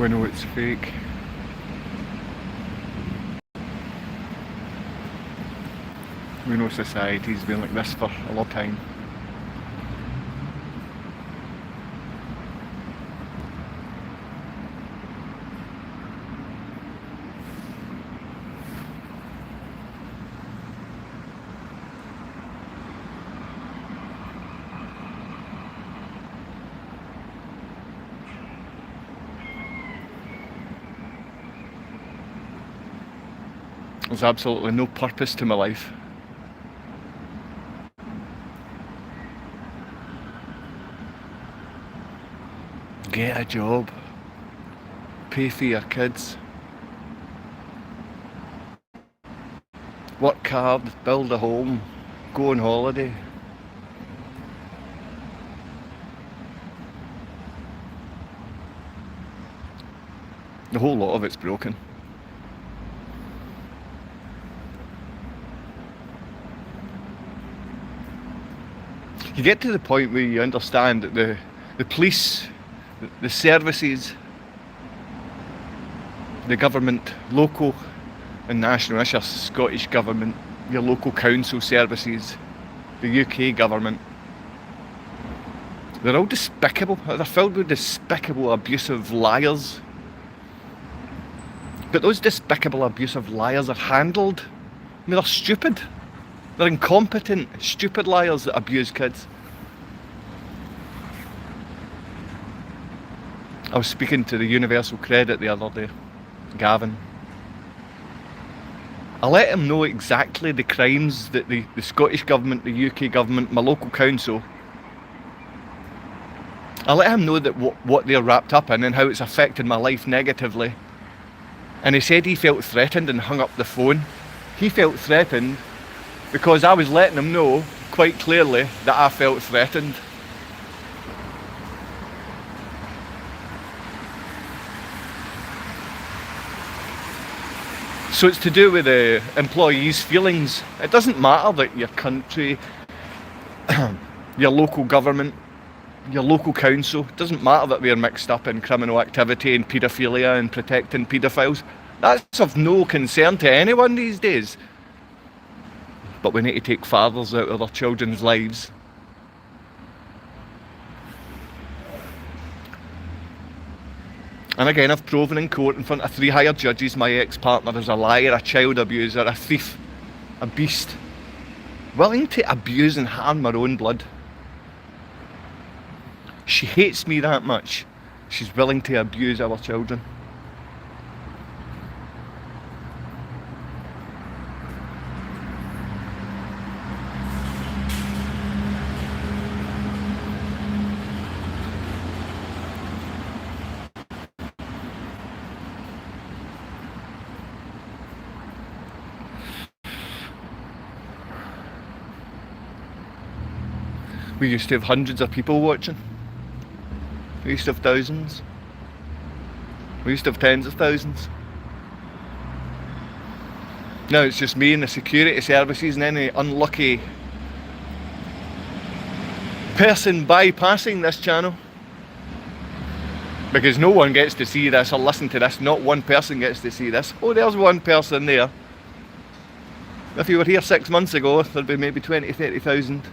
We know it's fake. We know society's been like this for a long time. There's absolutely no purpose to my life. Get a job. Pay for your kids. Work hard, build a home, go on holiday. The whole lot of it's broken. You get to the point where you understand that the police, the services, the government, local and national, that's your Scottish government, your local council services, the UK government, they're all despicable. They're filled with despicable, abusive liars. But those despicable, abusive liars are handled. I mean, they're stupid. They're incompetent, stupid liars that abuse kids. I was speaking to the Universal Credit the other day, Gavin. I let him know exactly the crimes that the Scottish government, the UK government, my local council, I let him know that what they're wrapped up in and how it's affected my life negatively. And he said he felt threatened and hung up the phone. He felt threatened because I was letting him know quite clearly that I felt threatened. So it's to do with the employees' feelings. It doesn't matter that your country, your local government, your local council, it doesn't matter that they're mixed up in criminal activity and paedophilia and protecting paedophiles. That's of no concern to anyone these days. But we need to take fathers out of their children's lives. And again, I've proven in court in front of 3 hired judges my ex-partner is a liar, a child abuser, a thief, a beast, willing to abuse and harm her own blood. She hates me that much, she's willing to abuse our children. We used to have hundreds of people watching. We used to have thousands. We used to have tens of thousands. Now it's just me and the security services and any unlucky person bypassing this channel. Because no one gets to see this or listen to this. Not one person gets to see this. Oh, there's one person there. If you were here 6 months ago, there'd be maybe 20, 30,000.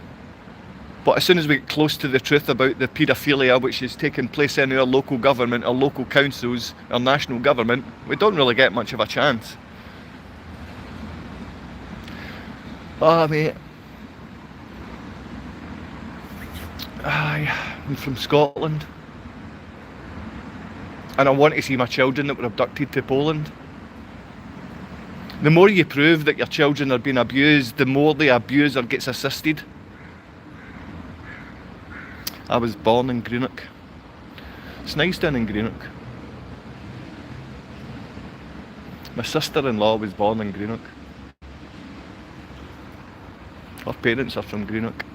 But as soon as we get close to the truth about the paedophilia which is taking place in our local government, our local councils, our national government, we don't really get much of a chance. Ah, mate. I'm from Scotland. And I want to see my children that were abducted to Poland. The more you prove that your children are being abused, the more the abuser gets assisted. I was born in Greenock. It's nice down in Greenock. My sister-in-law was born in Greenock. Her parents are from Greenock.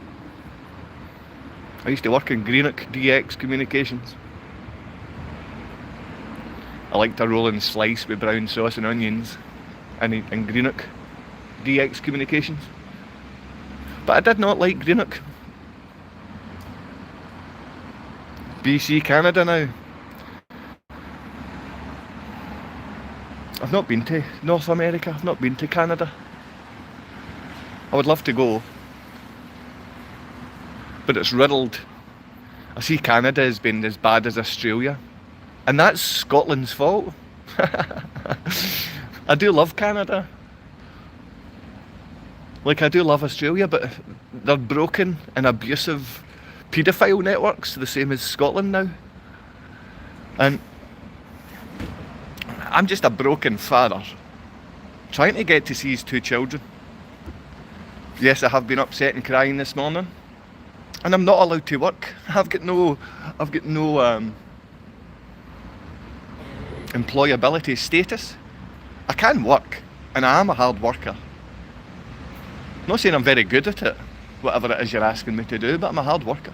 I used to work in Greenock DX Communications. I liked a rolling slice with brown sauce and onions in Greenock DX Communications. But I did not like Greenock. BC Canada now. I've not been to North America, I've not been to Canada. I would love to go, but it's riddled. I see Canada as being as bad as Australia, and that's Scotland's fault. I do love Canada. Like, I do love Australia, but they're broken and abusive paedophile networks, the same as Scotland now. And I'm just a broken father, trying to get to see his 2 children. Yes, I have been upset and crying this morning, and I'm not allowed to work. I've got no employability status. I can work, and I am a hard worker. I'm not saying I'm very good at it, whatever it is you're asking me to do, but I'm a hard worker.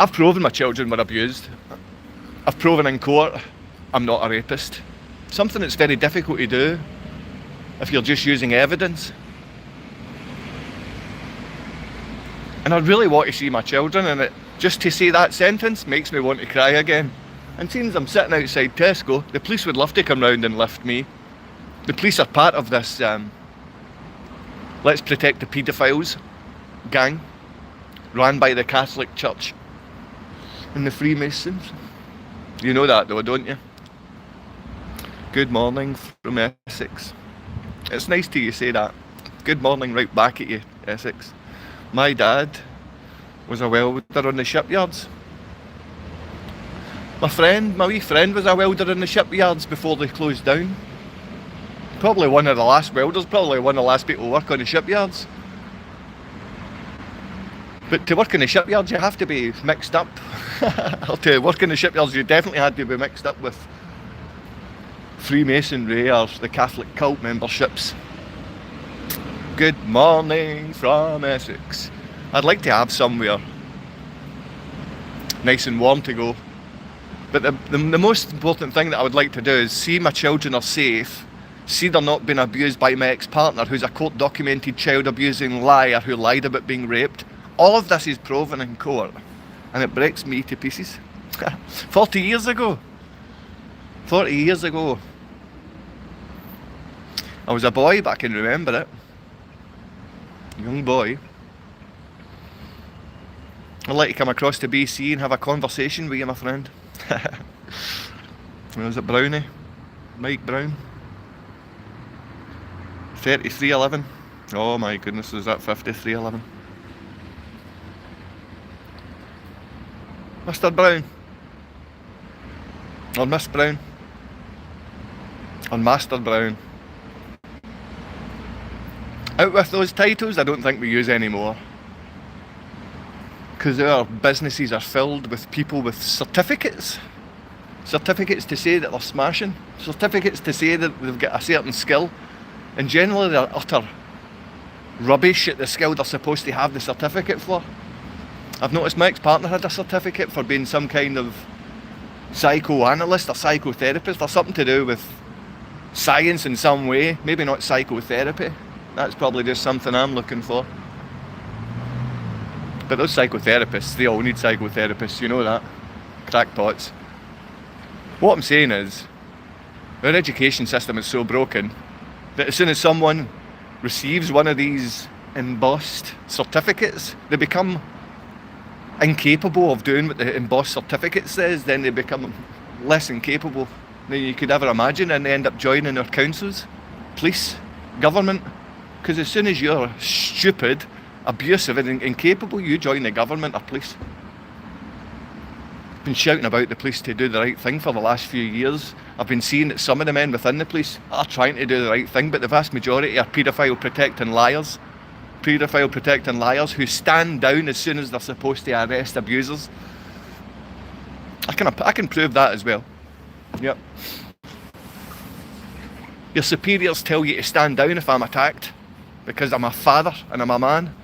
I've proven my children were abused. I've proven in court I'm not a rapist. Something that's very difficult to do if you're just using evidence. And I really want to see my children, and just to say that sentence makes me want to cry again. And since I'm sitting outside Tesco, the police would love to come round and lift me. The police are part of this Let's Protect the Paedophiles gang, run by the Catholic Church and the Freemasons. You know that though, don't you? Good morning from Essex. It's nice to you say that. Good morning right back at you, Essex. My dad was a welder on the shipyards. My wee friend was a welder in the shipyards before they closed down. Probably one of the last welders, probably one of the last people to work on the shipyards. But to work in the shipyards you have to be mixed up. Or to work in the shipyards you definitely had to be mixed up with Freemasonry or the Catholic cult memberships. Good morning from Essex. I'd like to have somewhere nice and warm to go. But the most important thing that I would like to do is see my children are safe, see they're not being abused by my ex-partner who's a court-documented child abusing liar who lied about being raped. All of this is proven in court, and it breaks me to pieces. 40 years ago, I was a boy, but I can remember it. Young boy. I'd like to come across to BC and have a conversation with you, my friend. Was it Brownie? Mike Brown? 3311. Oh my goodness, was that 5311? Mr. Brown. Or Miss Brown. Or Master Brown. Out with those titles, I don't think we use anymore. Because our businesses are filled with people with certificates. Certificates to say that they're smashing. Certificates to say that they've got a certain skill. And generally they're utter rubbish at the skill they're supposed to have the certificate for. I've noticed my ex-partner had a certificate for being some kind of psychoanalyst or psychotherapist or something to do with science in some way. Maybe not psychotherapy. That's probably just something I'm looking for. But those psychotherapists, they all need psychotherapists, you know that. Crackpots. What I'm saying is, our education system is so broken that as soon as someone receives one of these embossed certificates, they become incapable of doing what the embossed certificate says. Then they become less incapable than you could ever imagine, and they end up joining our councils, police, government. Because as soon as you're stupid, abusive and incapable, you join the government or police. I've been shouting about the police to do the right thing for the last few years. I've been seeing that some of the men within the police are trying to do the right thing, but the vast majority are paedophile protecting liars. Paedophile protecting liars who stand down as soon as they're supposed to arrest abusers. I can prove that as well. Yep. Your superiors tell you to stand down if I'm attacked, because I'm a father and I'm a man,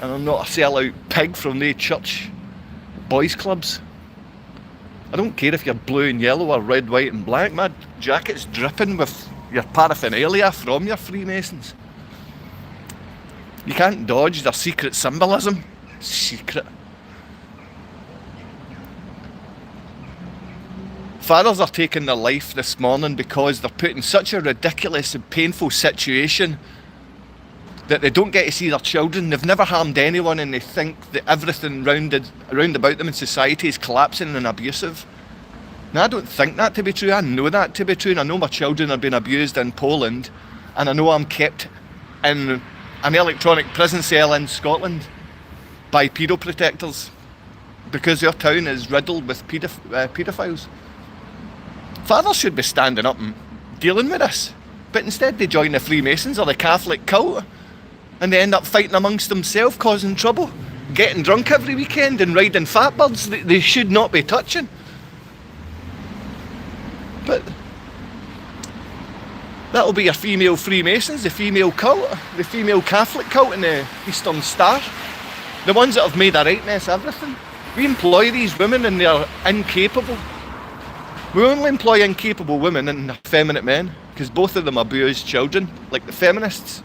and I'm not a sellout pig from the church boys clubs. I don't care if you're blue and yellow or red, white and black. My jacket's dripping with your paraphernalia from your Freemasons. You can't dodge their secret symbolism. Secret. Fathers are taking their life this morning because they're put in such a ridiculous and painful situation that they don't get to see their children. They've never harmed anyone, and they think that everything round about them in society is collapsing and abusive. Now, I don't think that to be true. I know that to be true, and I know my children are being abused in Poland, and I know I'm kept in an electronic prison cell in Scotland by paedoprotectors because their town is riddled with paedophiles. Fathers should be standing up and dealing with this, but instead they join the Freemasons or the Catholic cult, and they end up fighting amongst themselves, causing trouble, getting drunk every weekend and riding fatbirds they should not be touching. But that'll be your female Freemasons, the female cult, the female Catholic cult and the Eastern Star. The ones that have made a right mess of everything. We employ these women and they're incapable. We only employ incapable women and effeminate men because both of them abuse children, like the feminists.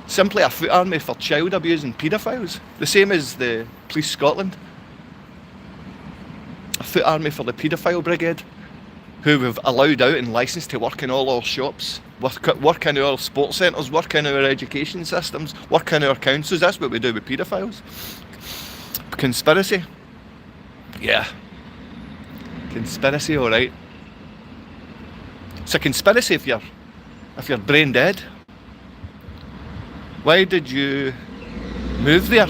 Simply a foot army for child abuse and paedophiles. The same as the Police Scotland. A foot army for the paedophile brigade, who we've allowed out and licensed to work in all our shops, work in our sports centres, work in our education systems, work in our councils. That's what we do with paedophiles. Conspiracy. Yeah. Conspiracy, alright. It's a conspiracy if you're brain dead. Why did you move there?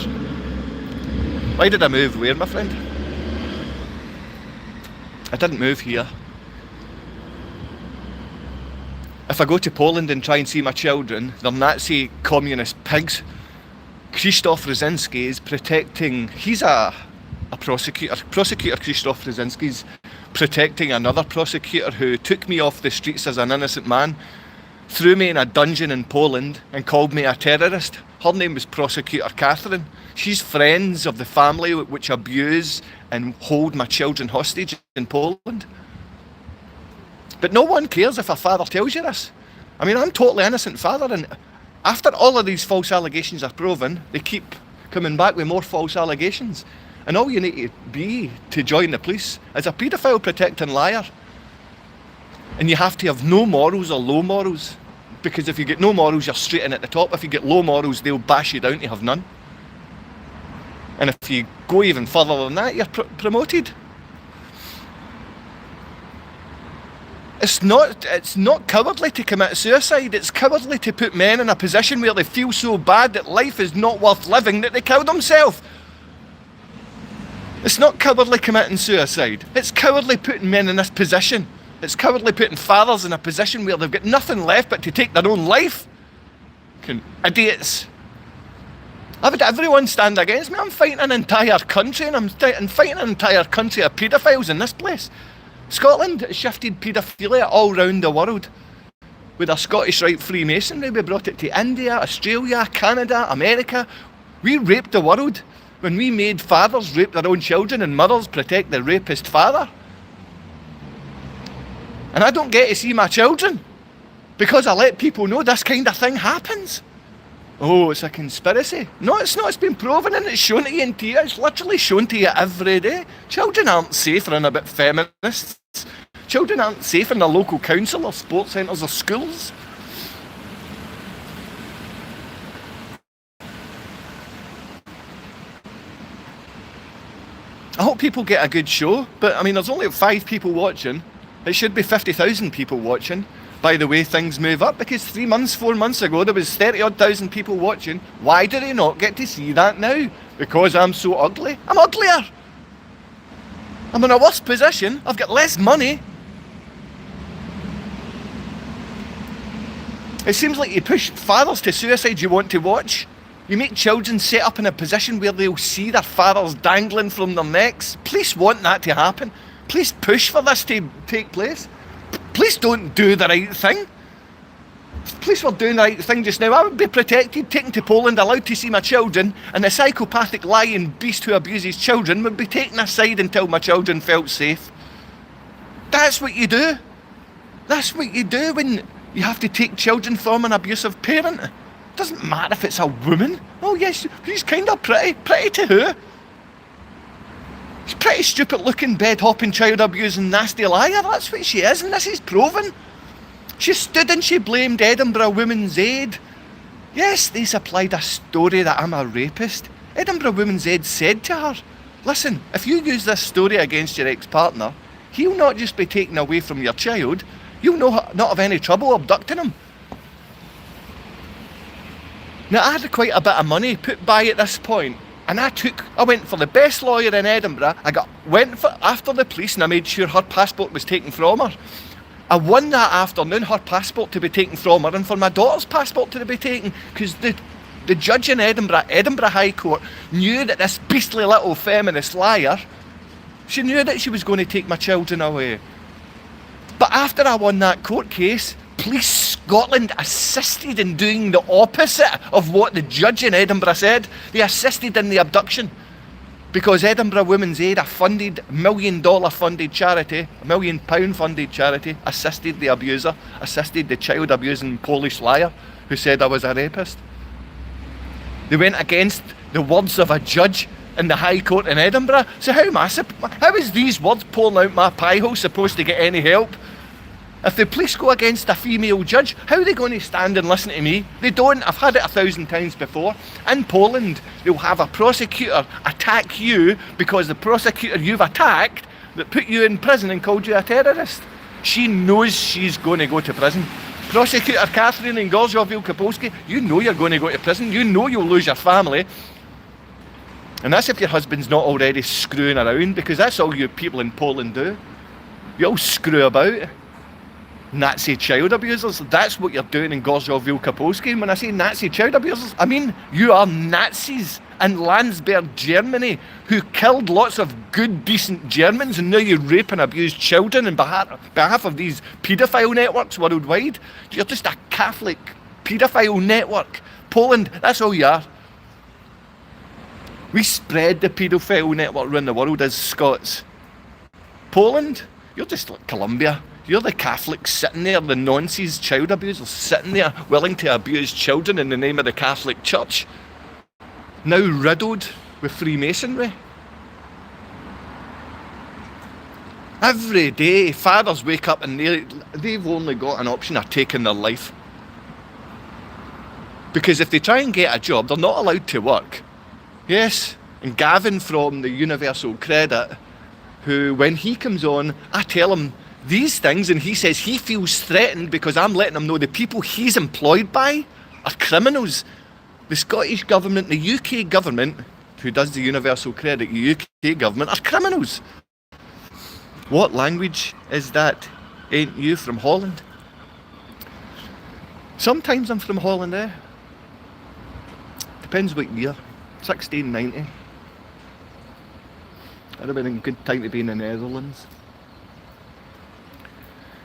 Why did I move where, my friend? I didn't move here. If I go to Poland and try and see my children, they're Nazi communist pigs. Krzysztof Rzyński is protecting, he's a prosecutor. Prosecutor Krzysztof Rzyński's protecting another prosecutor who took me off the streets as an innocent man, threw me in a dungeon in Poland and called me a terrorist. Her name was Prosecutor Catherine. She's friends of the family which abuse and hold my children hostage in Poland. But no one cares if a father tells you this. I mean, I'm totally innocent father, and after all of these false allegations are proven, they keep coming back with more false allegations. And all you need to be to join the police is a paedophile protecting liar. And you have to have no morals or low morals. Because if you get no morals, you're straight in at the top. If you get low morals, they'll bash you down to have none. And if you go even further than that, you're promoted. It's not cowardly to commit suicide. It's cowardly to put men in a position where they feel so bad that life is not worth living that they kill themselves. It's not cowardly committing suicide. It's cowardly putting men in this position. It's cowardly putting fathers in a position where they've got nothing left but to take their own life. Idiots. I've had everyone stand against me. I'm fighting an entire country, and I'm fighting an entire country of paedophiles in this place. Scotland has shifted paedophilia all round the world. With our Scottish Rite Freemasonry, we brought it to India, Australia, Canada, America. We raped the world when we made fathers rape their own children and mothers protect the rapist father. And I don't get to see my children because I let people know this kind of thing happens. Oh, it's a conspiracy. No, it's not. It's been proven and it's shown to you in TV. It's literally shown to you every day. Children aren't safe around a bit feminists. Children aren't safe in their local council or sports centres or schools. I hope people get a good show, but I mean, there's only 5 people watching. It should be 50,000 people watching by the way things move up, because 4 months ago, there was 30-odd thousand people watching. Why do they not get to see that now? Because I'm so ugly? I'm uglier. I'm in a worse position. I've got less money. It seems like you push fathers to suicide you want to watch. You make children set up in a position where they'll see their fathers dangling from their necks. Police want that to happen. Police push for this to take place. Police don't do the right thing. If police were doing the right thing just now, I would be protected, taken to Poland, allowed to see my children, and the psychopathic lying beast who abuses children would be taken aside until my children felt safe. That's what you do. That's what you do when you have to take children from an abusive parent. It doesn't matter if it's a woman. Oh yes, she's kind of pretty. Pretty to who? She's a pretty stupid looking, bed hopping, child abusing, nasty liar. That's what she is, and this is proven. She stood and she blamed Edinburgh Women's Aid. Yes, they supplied a story that I'm a rapist. Edinburgh Women's Aid said to her, listen, if you use this story against your ex-partner, he'll not just be taken away from your child, you'll not have any trouble abducting him. Now, I had quite a bit of money put by at this point, and I went for the best lawyer in Edinburgh. Went after the police, and I made sure her passport was taken from her. I won that afternoon, her passport to be taken from her, and for my daughter's passport to be taken, because the judge in Edinburgh High Court, knew that this beastly little feminist liar, she knew that she was going to take my children away. But after I won that court case, Police Scotland assisted in doing the opposite of what the judge in Edinburgh said. They assisted in the abduction. Because Edinburgh Women's Aid, a $1 million funded charity, £1 million funded charity, assisted the abuser, assisted the child abusing Polish liar who said I was a rapist. They went against the words of a judge in the High Court in Edinburgh. So how is these words pouring out my pie hole supposed to get any help? If the police go against a female judge, how are they going to stand and listen to me? They don't. I've had it 1,000 times before. In Poland, they'll have a prosecutor attack you because the prosecutor you've attacked that put you in prison and called you a terrorist. She knows she's going to go to prison. Prosecutor Catherine in Gorzów-Wielkopolski, you know you're going to go to prison. You know you'll lose your family. And that's if your husband's not already screwing around, because that's all you people in Poland do. You all screw about. Nazi child abusers, that's what you're doing in Gorzów-Wielkopolski. And when I say Nazi child abusers, I mean you are Nazis in Landsberg, Germany, who killed lots of good, decent Germans, and now you rape and abuse children on behalf of these paedophile networks worldwide. You're just a Catholic paedophile network. Poland, that's all you are. We spread the paedophile network around the world as Scots. Poland, you're just like Colombia. You're the Catholics sitting there, the nonces, child abusers sitting there, willing to abuse children in the name of the Catholic Church. Now riddled with Freemasonry. Every day, fathers wake up and they've only got an option of taking their life. Because if they try and get a job, they're not allowed to work. Yes, and Gavin from the Universal Credit, who, when he comes on, I tell him these things, and he says he feels threatened because I'm letting him know the people he's employed by are criminals. The Scottish Government, the UK Government, who does the Universal Credit, the UK Government, are criminals. What language is that? Ain't you from Holland? Sometimes I'm from Holland, eh? Depends what year. 1690. That'd have been a good time to be in the Netherlands.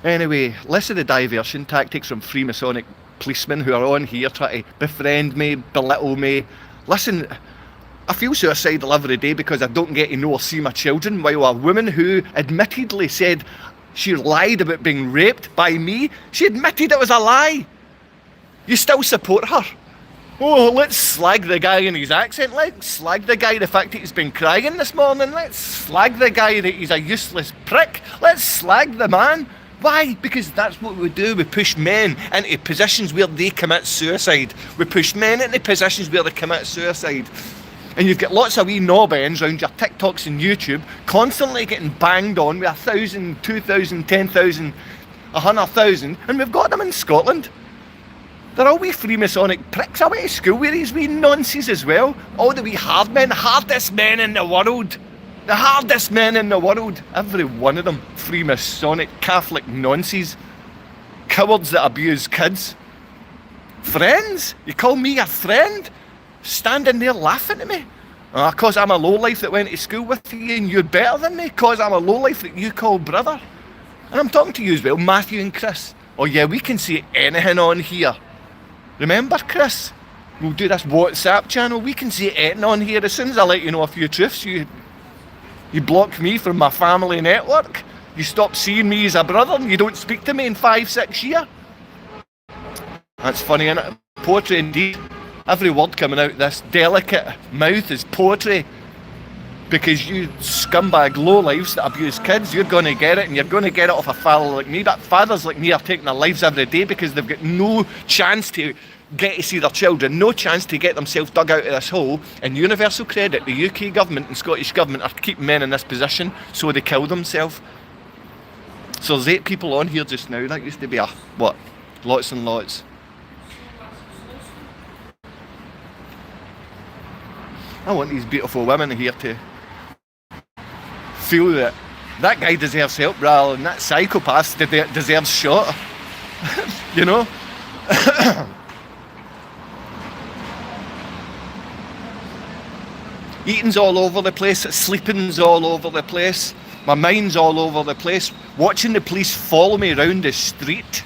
Anyway, less of the diversion tactics from Freemasonic policemen who are on here trying to befriend me, belittle me. Listen, I feel suicidal every day because I don't get to know or see my children, while a woman who admittedly said she lied about being raped by me, she admitted it was a lie. You still support her. Oh, let's slag the guy in his accent. Let's slag the guy the fact that he's been crying this morning. Let's slag the guy that he's a useless prick. Let's slag the man. Why? Because that's what we do. We push men into positions where they commit suicide. We push men into positions where they commit suicide. And you've got lots of wee knob-ends around your TikToks and YouTube constantly getting banged on with 1,000, 2,000, 10,000, 100,000, and we've got them in Scotland. They're all wee Freemasonic pricks. I went to school with these wee nonces as well. All the wee hard men, hardest men in the world. The hardest men in the world. Every one of them. Freemasonic, Catholic nonces. Cowards that abuse kids. Friends? You call me a friend? Standing there laughing at me? Cause I'm a lowlife that went to school with you and you're better than me? Cause I'm a lowlife that you call brother? And I'm talking to you as well, Matthew and Chris. Oh yeah, we can say anything on here. Remember, Chris? We'll do this WhatsApp channel. We can say anything on here. As soon as I let you know a few truths, you block me from my family network. You stop seeing me as a brother and you don't speak to me in 5-6 years. That's funny, isn't it? Poetry indeed. Every word coming out this delicate mouth is poetry. Because you scumbag lowlives that abuse kids, you're going to get it, and you're going to get it off a father like me. But fathers like me are taking their lives every day because they've got no chance to get to see their children, no chance to get themselves dug out of this hole. And universal credit, the UK government and Scottish government are keeping men in this position so they kill themselves. So there's 8 people on here just now. That used to be lots and lots. I want these beautiful women here to feel that that guy deserves help rather than that psychopath deserves shot. You know? Eating's all over the place, sleeping's all over the place, my mind's all over the place. Watching the police follow me around the street.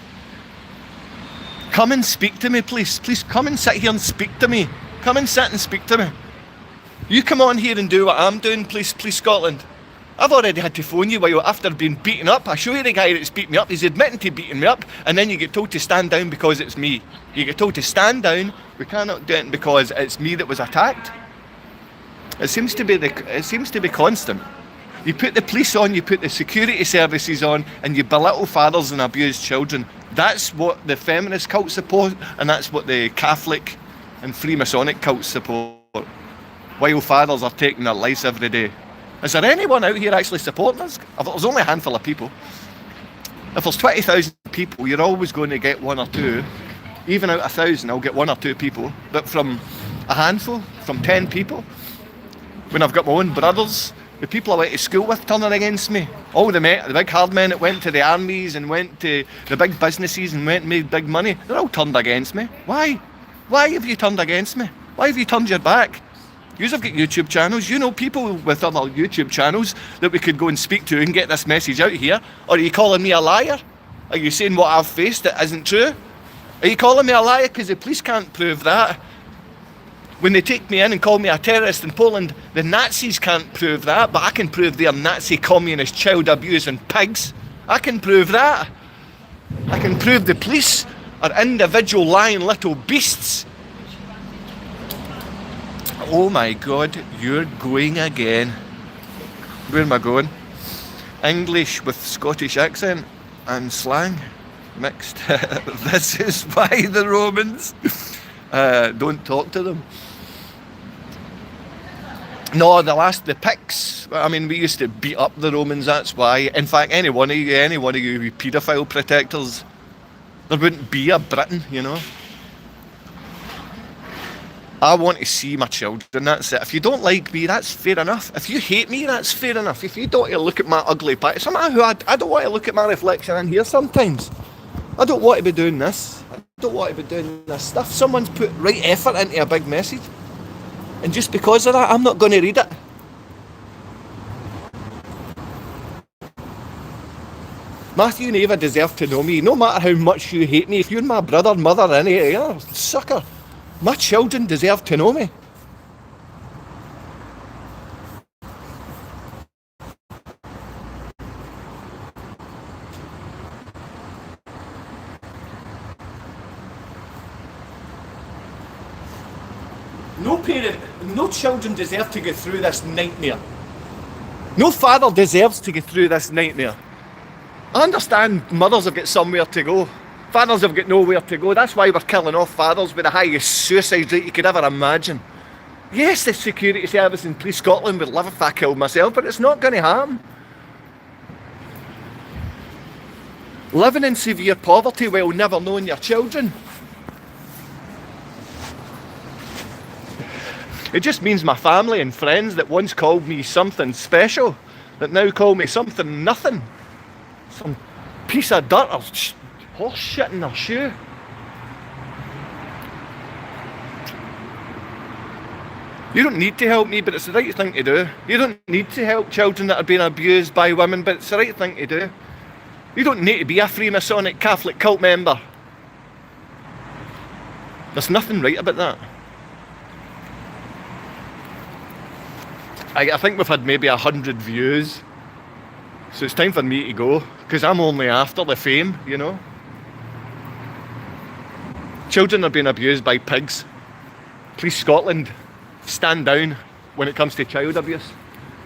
Come and speak to me, please. Please come and sit here and speak to me. Come and sit and speak to me. You come on here and do what I'm doing, please, Scotland. I've already had to phone you after being beaten up. I show you the guy that's beat me up. He's admitting to beating me up, and then you get told to stand down because it's me. You get told to stand down. We cannot do it because it's me that was attacked. It seems to be constant. You put the police on, you put the security services on, and you belittle fathers and abuse children. That's what the feminist cults support, and that's what the Catholic and Freemasonic cults support. While fathers are taking their lives every day. Is there anyone out here actually supporting us? There's only a handful of people. If there's 20,000 people, you're always going to get 1 or 2. Even out of 1,000, I'll get 1 or 2 people. But from a handful, from 10 people, when I've got my own brothers, the people I went to school with turning against me, all the big hard men that went to the armies and went to the big businesses and went and made big money, they're all turned against me. Why? Why have you turned against me? Why have you turned your back? You've got YouTube channels. You know people with other YouTube channels that we could go and speak to and get this message out here. Or are you calling me a liar? Are you saying what I've faced that isn't true? Are you calling me a liar because the police can't prove that? When they take me in and call me a terrorist in Poland, the Nazis can't prove that, but I can prove they're Nazi, communist, child abusing pigs. I can prove that. I can prove the police are individual lying little beasts. Oh my God, you're going again. Where am I going? English with Scottish accent and slang mixed. This is why the Romans don't talk to them. No, the Picts. I mean, we used to beat up the Romans, that's why. In fact, any one of you paedophile protectors, there wouldn't be a Britain, you know. I want to see my children, that's it. If you don't like me, that's fair enough. If you hate me, that's fair enough. If you don't want to look at my ugly picture, I don't want to look at my reflection in here sometimes. I don't want to be doing this. I don't want to be doing this stuff. Someone's put right effort into a big message. And just because of that, I'm not going to read it. Matthew and Eva deserve to know me. No matter how much you hate me, if you're my brother, mother, any other sucker, my children deserve to know me. No children deserve to go through this nightmare. No father deserves to go through this nightmare. I understand mothers have got somewhere to go. Fathers have got nowhere to go. That's why we're killing off fathers with the highest suicide rate you could ever imagine. Yes, the security service in Police Scotland would love if I killed myself, but it's not going to happen. Living in severe poverty while never knowing your children. It just means my family and friends that once called me something special, that now call me something nothing. Some piece of dirt or horse shit in their shoe. You don't need to help me, but it's the right thing to do. You don't need to help children that are being abused by women, but it's the right thing to do. You don't need to be a Freemasonic Catholic cult member. There's nothing right about that. I think we've had maybe 100 views, so it's time for me to go, because I'm only after the fame, you know. Children are being abused by pigs. Police Scotland, stand down when it comes to child abuse.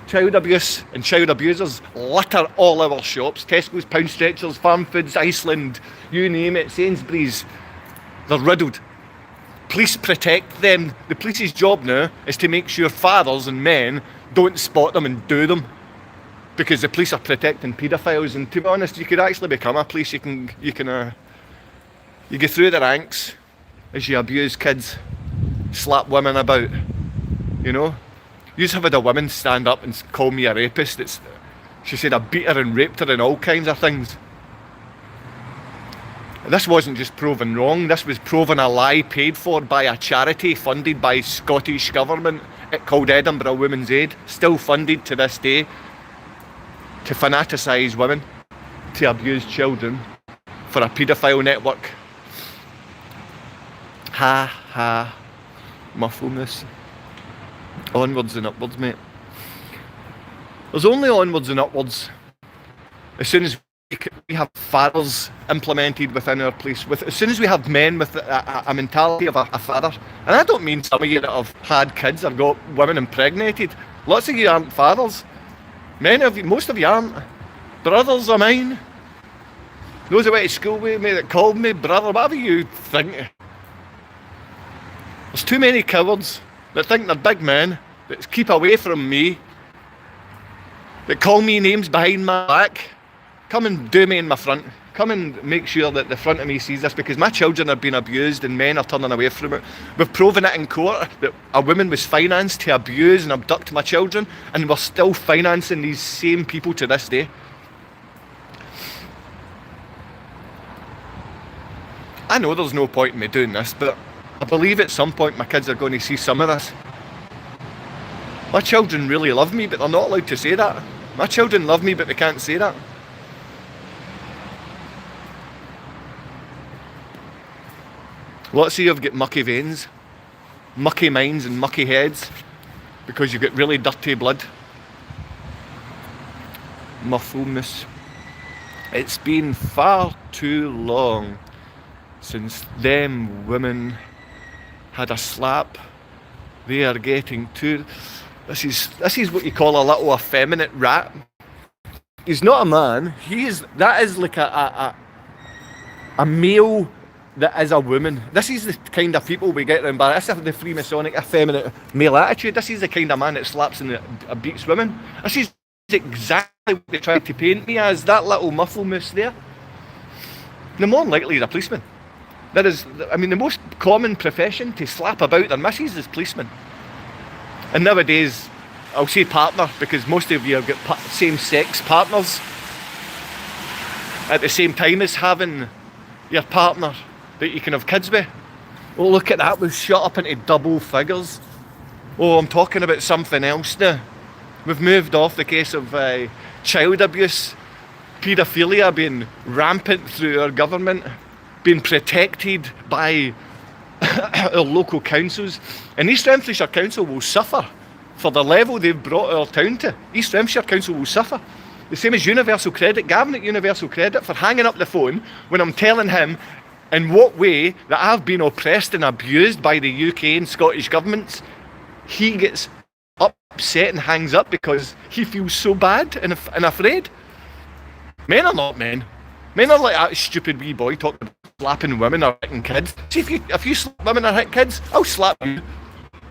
Child abuse and child abusers litter all our shops. Tesco's, Pound Stretchers, Farm Foods, Iceland, you name it, Sainsbury's. They're riddled. Police protect them. The police's job now is to make sure fathers and men don't spot them and do them, because the police are protecting paedophiles. And to be honest, you could actually become a police. You go through the ranks as you abuse kids, slap women about, you know. You have had a woman stand up and call me a rapist. She said I beat her and raped her and all kinds of things. This wasn't just proven wrong, this was proven a lie paid for by a charity funded by Scottish government called Edinburgh Women's Aid, still funded to this day, to fanaticize women, to abuse children for a paedophile network. Ha ha, muffleness. Onwards and upwards, mate. There's only onwards and upwards as soon as we have fathers implemented within our police. As soon as we have men with a mentality of a father. And I don't mean some of you that have had kids or got women impregnated. Lots of you aren't fathers. Most of you aren't. Brothers of mine. Those that went to school with me, that called me brother, whatever you think. There's too many cowards that think they're big men, that keep away from me, that call me names behind my back. Come and do me in my front. Come and make sure that the front of me sees this, because my children are being abused and men are turning away from it. We've proven it in court that a woman was financed to abuse and abduct my children, and we're still financing these same people to this day. I know there's no point in me doing this, but I believe at some point my kids are going to see some of this. My children really love me, but they're not allowed to say that. My children love me, but they can't say that. Lots of you have got mucky veins, mucky minds and mucky heads, because you've got really dirty blood. Muffleness. It's been far too long since them women had a slap. They are getting too... This is what you call a little effeminate rat. He's not a man. That is like a male that is a woman. This is the kind of people we get around by. This is the Freemasonic effeminate male attitude. This is the kind of man that slaps and beats women. This is exactly what they tried to paint me as, that little muffle moose there. The more likely is a policeman. There is, I mean, the most common profession to slap about their missus is policeman. And nowadays, I'll say partner, because most of you have got same-sex partners at the same time as having your partner that you can have kids with. Oh, look at that, we've shot up into double figures. Oh, I'm talking about something else now. We've moved off the case of child abuse, paedophilia being rampant through our government, being protected by our local councils. And East Renfrewshire Council will suffer for the level they've brought our town to. East Renfrewshire Council will suffer. The same as Universal Credit. Gavin at Universal Credit for hanging up the phone when I'm telling him in what way that I've been oppressed and abused by the UK and Scottish governments. He gets upset and hangs up because he feels so bad and afraid. Men are not men. Men are like that stupid wee boy talking about slapping women or hitting kids. See, if you slap women or hit kids, I'll slap you.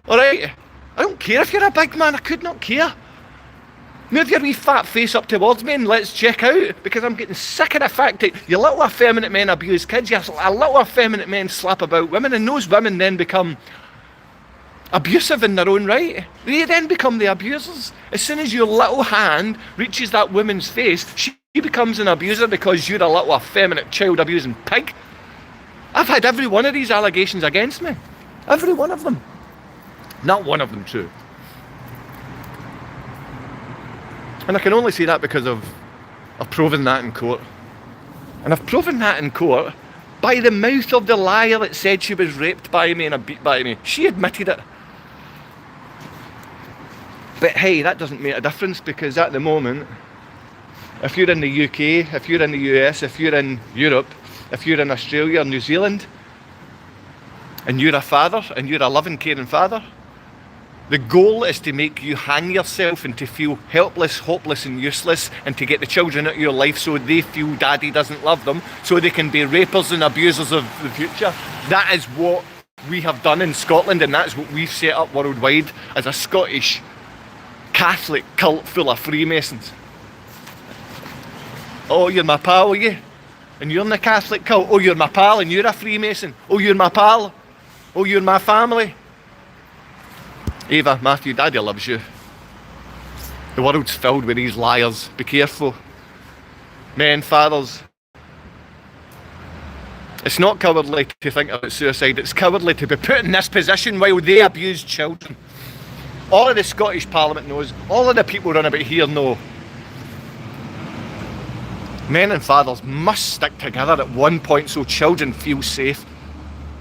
Alright? I don't care if you're a big man, I could not care. Move your wee fat face up towards me and let's check out, because I'm getting sick of the fact that you little effeminate men abuse kids, you little effeminate men slap about women, and those women then become abusive in their own right. They then become the abusers. As soon as your little hand reaches that woman's face, she becomes an abuser because you're a little effeminate child abusing pig. I've had every one of these allegations against me. Every one of them. Not one of them true. And I can only say that because I've proven that in court. And I've proven that in court by the mouth of the liar that said she was raped by me and beat by me. She admitted it. But hey, that doesn't make a difference, because at the moment, if you're in the UK, if you're in the US, if you're in Europe, if you're in Australia or New Zealand, and you're a father, and you're a loving, caring father, The goal is to make you hang yourself and to feel helpless, hopeless and useless, and to get the children out of your life so they feel daddy doesn't love them, so they can be rapers and abusers of the future. That is what we have done in Scotland, and that's what we've set up worldwide as a Scottish Catholic cult full of Freemasons. Oh, you're my pal, are you? And you're in the Catholic cult. Oh, you're my pal and you're a Freemason. Oh, you're my pal. Oh, you're my family. Ava, Matthew, Daddy loves you. The world's filled with these liars. Be careful. Men, fathers. It's not cowardly to think about suicide. It's cowardly to be put in this position while they abuse children. All of the Scottish Parliament knows. All of the people run about here know. Men and fathers must stick together at one point so children feel safe.